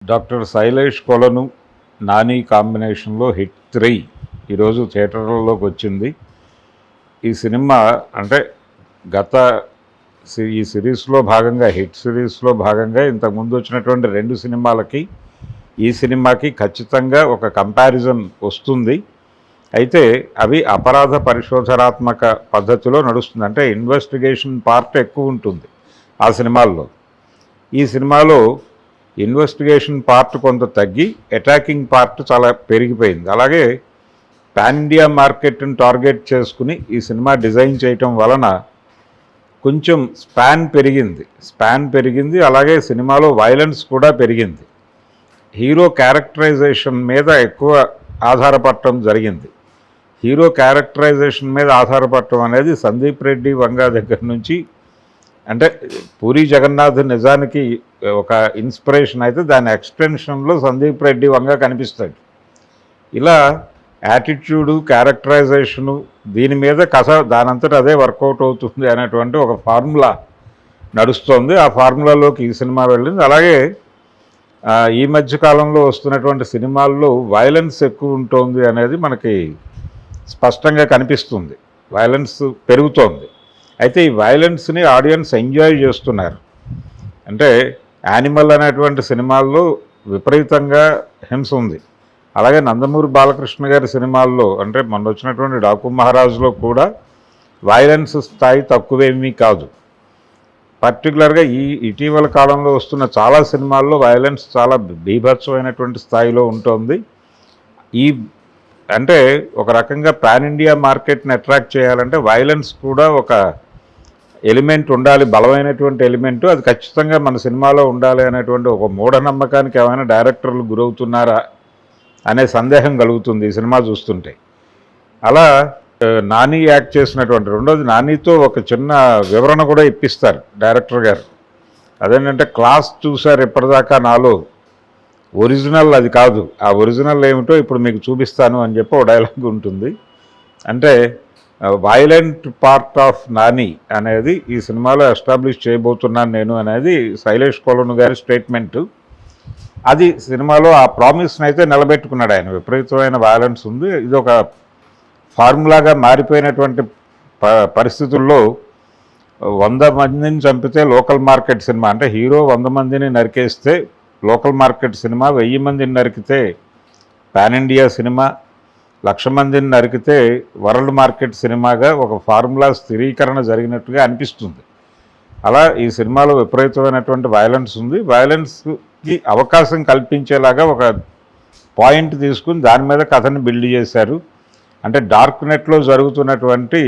Doctor Shailesh కొలను నాని కాంబినేషన్లో hit 3 ఈరోజు థియేటర్లలోకి వచ్చింది. ఈ సినిమా అంటే గత ఈ సిరీస్లో భాగంగా హిట్ సిరీస్లో భాగంగా ఇంతకుముందు వచ్చినటువంటి 2 సినిమాలకి ఈ సినిమాకి ఖచ్చితంగా ఒక కంపారిజన్ వస్తుంది. అయితే అవి అపరాధ పరిశోధనాత్మక పద్ధతిలో నడుస్తుంది. అంటే ఇన్వెస్టిగేషన్ పార్ట్ ఎక్కువ ఉంటుంది ఆ సినిమాల్లో. ఈ సినిమాలో ఇన్వెస్టిగేషన్ పార్ట్ కొంత తగ్గి అటాకింగ్ పార్ట్ చాలా పెరిగిపోయింది. అలాగే పాన్ ఇండియా మార్కెట్ని టార్గెట్ చేసుకుని ఈ సినిమా డిజైన్ చేయటం వలన కొంచెం స్పాన్ పెరిగింది. అలాగే సినిమాలో వైలెన్స్ కూడా పెరిగింది. హీరో క్యారెక్టరైజేషన్ మీద ఎక్కువ ఆధారపడటం జరిగింది. హీరో క్యారెక్టరైజేషన్ మీద ఆధారపడటం అనేది సందీప్ రెడ్డి వంగ దగ్గర నుంచి, అంటే పూరి జగన్నాథ్ నిజానికి ఒక ఇన్స్పిరేషన్ అయితే దాని ఎక్స్టెన్షన్లో సందీప్ రెడ్డి వంగ కనిపిస్తాడు. ఇలా యాటిట్యూడు, క్యారెక్టరైజేషను దీని మీద కథ దానంతట అదే వర్కౌట్ అవుతుంది అనేటువంటి ఒక ఫార్ములా నడుస్తోంది. ఆ ఫార్ములాలోకి ఈ సినిమా వెళ్ళింది. అలాగే ఈ మధ్య కాలంలో వస్తున్నటువంటి సినిమాల్లో వైలెన్స్ ఎక్కువ ఉంటుంది అనేది మనకి స్పష్టంగా కనిపిస్తుంది. వైలెన్స్ పెరుగుతోంది. అయితే ఈ వైలెన్స్ని ఆడియన్స్ ఎంజాయ్ చేస్తున్నారు. అంటే యానిమల్ అనేటువంటి సినిమాల్లో విపరీతంగా హింస ఉంది. అలాగే నందమూరి బాలకృష్ణ గారి సినిమాల్లో, అంటే మొన్న వచ్చినటువంటి డాకు మహారాజులో కూడా వైలెన్స్ స్థాయి తక్కువేమీ కాదు. పర్టికులర్గా ఇటీవల కాలంలో వస్తున్న చాలా సినిమాల్లో వైలెన్స్ చాలా బీభత్సమైనటువంటి స్థాయిలో ఉంటుంది. అంటే ఒక రకంగా పాన్ ఇండియా మార్కెట్ని అట్రాక్ట్ చేయాలంటే వైలెన్స్ కూడా ఒక ఎలిమెంట్ ఉండాలి, బలమైనటువంటి ఎలిమెంటు. అది ఖచ్చితంగా మన సినిమాలో ఉండాలి అనేటువంటి ఒక మూఢనమ్మకానికి ఏమైనా డైరెక్టర్లు గురవుతున్నారా అనే సందేహం కలుగుతుంది ఈ సినిమా చూస్తుంటే. అలా నాని యాక్ట్ చేసినటువంటి, రెండోది నానితో ఒక చిన్న వివరణ కూడా ఇప్పిస్తారు డైరెక్టర్ గారు. అదేంటంటే క్లాస్ చూశారు ఇప్పటిదాకా, నాలో ఒరిజినల్ అది కాదు, ఆ ఒరిజినల్ ఏమిటో ఇప్పుడు మీకు చూపిస్తాను అని చెప్పి ఒక డైలాగ్ ఉంటుంది. అంటే వైలెంట్ పార్ట్ ఆఫ్ నాని అనేది ఈ సినిమాలో ఎస్టాబ్లిష్ చేయబోతున్నాను నేను అనేది శైలేష్ కొలను గారి స్టేట్మెంటు. అది సినిమాలో ఆ ప్రామిస్ని అయితే నిలబెట్టుకున్నాడు ఆయన. విపరీతమైన వైలెన్స్ ఉంది. ఇది ఒక ఫార్ములాగా మారిపోయినటువంటి పరిస్థితుల్లో 100 మందిని చంపితే లోకల్ మార్కెట్ సినిమా, అంటే హీరో 100 మందిని నరికేస్తే లోకల్ మార్కెట్ సినిమా, 1000 మందిని నరికితే పాన్ ఇండియా సినిమా, 1,00,000 మందిని నరికితే వరల్డ్ మార్కెట్ సినిమాగా ఒక ఫార్ములా స్థిరీకరణ జరిగినట్టుగా అనిపిస్తుంది. అలా ఈ సినిమాలో విపరీతమైనటువంటి వైలెన్స్ ఉంది. వైలెన్స్కి అవకాశం కల్పించేలాగా ఒక పాయింట్ తీసుకుని దాని మీద కథని బిల్డ్ చేశారు. అంటే డార్క్ నెట్లో జరుగుతున్నటువంటి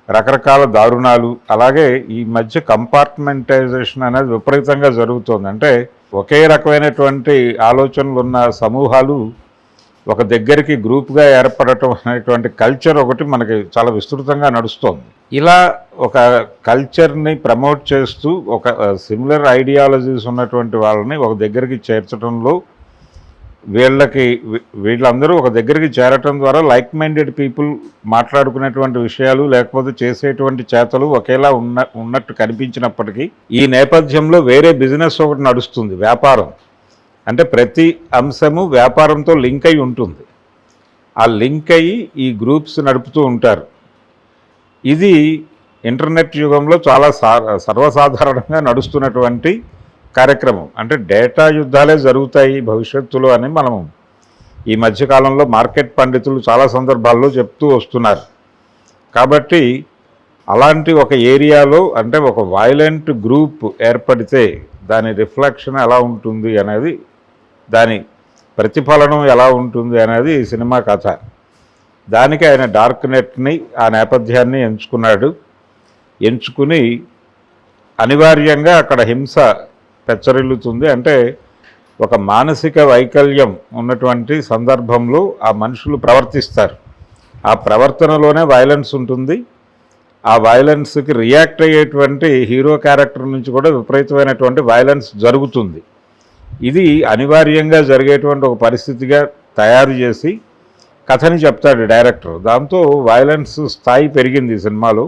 రకరకాల దారుణాలు, అలాగే ఈ మధ్య కంపార్ట్మెంటైజేషన్ అనేది విపరీతంగా జరుగుతోంది. అంటే ఒకే రకమైనటువంటి ఆలోచనలు ఉన్న సమూహాలు ఒక దగ్గరికి గ్రూప్గా ఏర్పడటం అనేటువంటి కల్చర్ ఒకటి మనకి చాలా విస్తృతంగా నడుస్తోంది. ఇలా ఒక కల్చర్ని ప్రమోట్ చేస్తూ ఒక సిమిలర్ ఐడియాలజీస్ ఉన్నటువంటి వాళ్ళని ఒక దగ్గరికి చేర్చడంలో వీళ్ళందరూ ఒక దగ్గరికి చేరటం ద్వారా లైక్ మైండెడ్ పీపుల్ మాట్లాడుకునేటువంటి విషయాలు లేకపోతే చేసేటువంటి చేతలు ఒకేలా ఉన్నట్టు కనిపించినప్పటికీ ఈ నేపథ్యంలో వేరే బిజినెస్ ఒకటి నడుస్తుంది, వ్యాపారం. అంటే ప్రతి అంశము వ్యాపారంతో లింక్ అయి ఉంటుంది. ఆ లింక్ అయ్యి ఈ గ్రూప్స్ నడుపుతూ ఉంటారు. ఇది ఇంటర్నెట్ యుగంలో చాలా సర్వసాధారణంగా నడుస్తున్నటువంటి కార్యక్రమం. అంటే డేటా యుద్ధాలే జరుగుతాయి భవిష్యత్తులో అని మనం ఈ మధ్యకాలంలో మార్కెట్ పండితులు చాలా సందర్భాల్లో చెప్తూ వస్తున్నారు. కాబట్టి అలాంటి ఒక ఏరియాలో, అంటే ఒక వైలెంట్ గ్రూప్ ఏర్పడితే దాని రిఫ్లెక్షన్ ఎలా ఉంటుంది అనేది, దాని ప్రతిఫలనం ఎలా ఉంటుంది అనేది ఈ సినిమా కథ. దానికి ఆయన డార్క్ నెట్ని, ఆ నేపథ్యాన్ని ఎంచుకుని అనివార్యంగా అక్కడ హింస పెచ్చరిల్లుతుంది. అంటే ఒక మానసిక వైకల్యం ఉన్నటువంటి సందర్భంలో ఆ మనుషులు ప్రవర్తిస్తారు. ఆ ప్రవర్తనలోనే వైలెన్స్ ఉంటుంది. ఆ వైలెన్స్కి రియాక్ట్ అయ్యేటువంటి హీరో క్యారెక్టర్ నుంచి కూడా విపరీతమైనటువంటి వైలెన్స్ జరుగుతుంది. ఇది అనివార్యంగా జరిగేటువంటి ఒక పరిస్థితిగా తయారు చేసి కథని చెప్తాడు డైరెక్టర్. దాంతో వైలెన్స్ స్థాయి పెరిగింది ఈ సినిమాలో.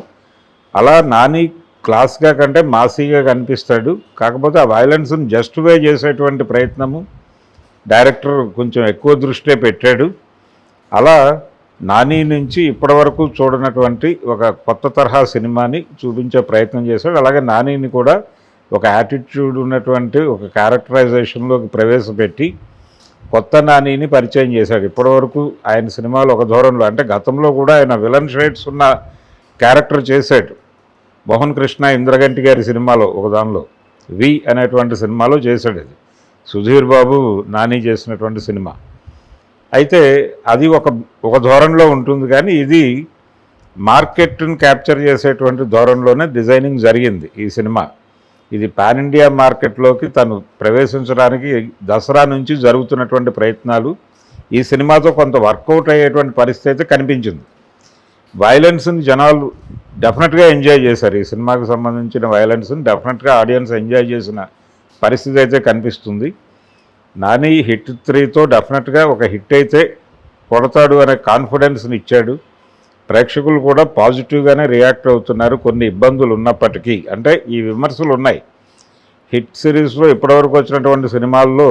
అలా నాని క్లాస్గా కంటే మాసీగా కనిపిస్తాడు. కాకపోతే ఆ వైలెన్స్ని జస్టిఫై చేసేటువంటి ప్రయత్నము డైరెక్టర్ కొంచెం ఎక్కువ దృష్టే పెట్టాడు. అలా నాని నుంచి ఇప్పటివరకు చూడనటువంటి ఒక కొత్త తరహా సినిమాని చూపించే ప్రయత్నం చేశాడు. అలాగే నానిని కూడా ఒక యాటిట్యూడ్ ఉన్నటువంటి ఒక క్యారెక్టరైజేషన్లోకి ప్రవేశపెట్టి కొత్త నానిని పరిచయం చేశాడు. ఇప్పటివరకు ఆయన సినిమాలు ఒక ధోరణిలో, అంటే గతంలో కూడా ఆయన విలన్ షేడ్స్ ఉన్న క్యారెక్టర్ చేశాడు. మోహన్ కృష్ణ ఇంద్రగంటి గారి సినిమాలో ఒక దానిలో వి అనేటువంటి సినిమాలో చేశాడు. అది సుధీర్ బాబు నాని చేసినటువంటి సినిమా. అయితే అది ఒక ధోరణిలో ఉంటుంది, కానీ ఇది మార్కెట్ని క్యాప్చర్ చేసేటువంటి ధోరణిలోనే డిజైనింగ్ జరిగింది ఈ సినిమా. ఇది పాన్ ఇండియా మార్కెట్లోకి తను ప్రవేశించడానికి దసరా నుంచి జరుగుతున్నటువంటి ప్రయత్నాలు ఈ సినిమాతో కొంత వర్కౌట్ అయ్యేటువంటి పరిస్థితి అయితే కనిపించింది. వైలెన్స్ని జనాలు డెఫినెట్గా ఎంజాయ్ చేశారు. ఈ సినిమాకి సంబంధించిన వైలెన్స్ని డెఫినెట్గా ఆడియన్స్ ఎంజాయ్ చేసిన పరిస్థితి అయితే కనిపిస్తుంది. నాని హిట్ 3తో డెఫినెట్గా ఒక హిట్ అయితే కొడతాడు అనే కాన్ఫిడెన్స్ని ఇచ్చాడు. ప్రేక్షకులు కూడా పాజిటివ్గానే రియాక్ట్ అవుతున్నారు. కొన్ని ఇబ్బందులు ఉన్నప్పటికీ, అంటే ఈ విమర్శలు ఉన్నాయి. హిట్ సిరీస్లో ఇప్పటివరకు వచ్చినటువంటి సినిమాల్లో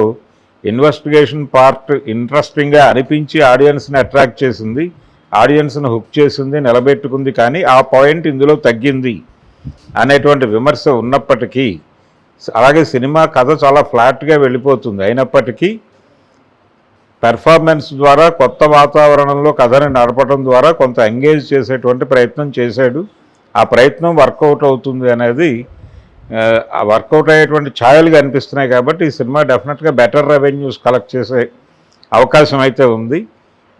ఇన్వెస్టిగేషన్ పార్ట్ ఇంట్రెస్టింగ్గా అనిపించి ఆడియన్స్ని అట్రాక్ట్ చేసింది, ఆడియన్స్ని హుక్ చేసింది, నిలబెట్టుకుంది. కానీ ఆ పాయింట్ ఇందులో తగ్గింది అనేటువంటి విమర్శ ఉన్నప్పటికీ, అలాగే సినిమా కథ చాలా ఫ్లాట్గా వెళ్ళిపోతుంది. అయినప్పటికీ పెర్ఫార్మెన్స్ ద్వారా కొత్త వాతావరణంలో కథని నడపడం ద్వారా కొంత ఎంగేజ్ చేసేటువంటి ప్రయత్నం చేశాడు. ఆ ప్రయత్నం వర్కౌట్ అవుతుంది అనేది వర్కౌట్ అయ్యేటువంటి ఛాయలు కనిపిస్తున్నాయి. కాబట్టి ఈ సినిమా డెఫినెట్గా బెటర్ రెవెన్యూస్ కలెక్ట్ చేసే అవకాశం అయితే ఉంది.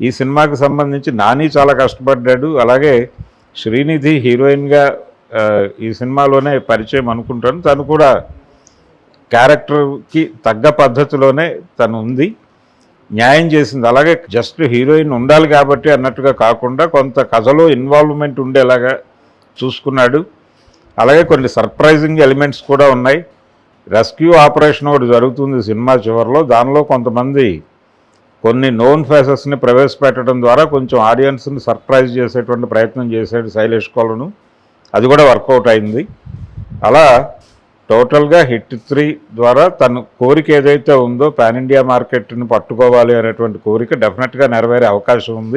ఈ సినిమాకి సంబంధించి నాని చాలా కష్టపడ్డాడు. అలాగే శ్రీనిధి హీరోయిన్గా ఈ సినిమాలోనే పరిచయం అనుకుంటాను. తను కూడా క్యారెక్టర్కి తగ్గ పద్ధతిలోనే తను ఉంది, న్యాయం చేసింది. అలాగే జస్ట్ హీరోయిన్ ఉండాలి కాబట్టి అన్నట్టుగా కాకుండా కొంత కథలో ఇన్వాల్వ్మెంట్ ఉండేలాగా చూసుకున్నాడు. అలాగే కొన్ని సర్ప్రైజింగ్ ఎలిమెంట్స్ కూడా ఉన్నాయి. రెస్క్యూ ఆపరేషన్ ఒకటి జరుగుతుంది సినిమా చివరిలో. దానిలో కొంతమంది కొన్ని నోన్ ఫేసెస్ని ప్రవేశపెట్టడం ద్వారా కొంచెం ఆడియన్స్ని సర్ప్రైజ్ చేసేటువంటి ప్రయత్నం చేశాడు శైలేష్ కోలను. అది కూడా వర్కౌట్ అయింది. అలా టోటల్గా హిట్ 3 ద్వారా తన కోరిక ఏదైతే ఉందో పాన్ ఇండియా మార్కెట్ని పట్టుకోవాలి అనేటువంటి కోరిక డెఫినెట్గా నెరవేరే అవకాశం ఉంది.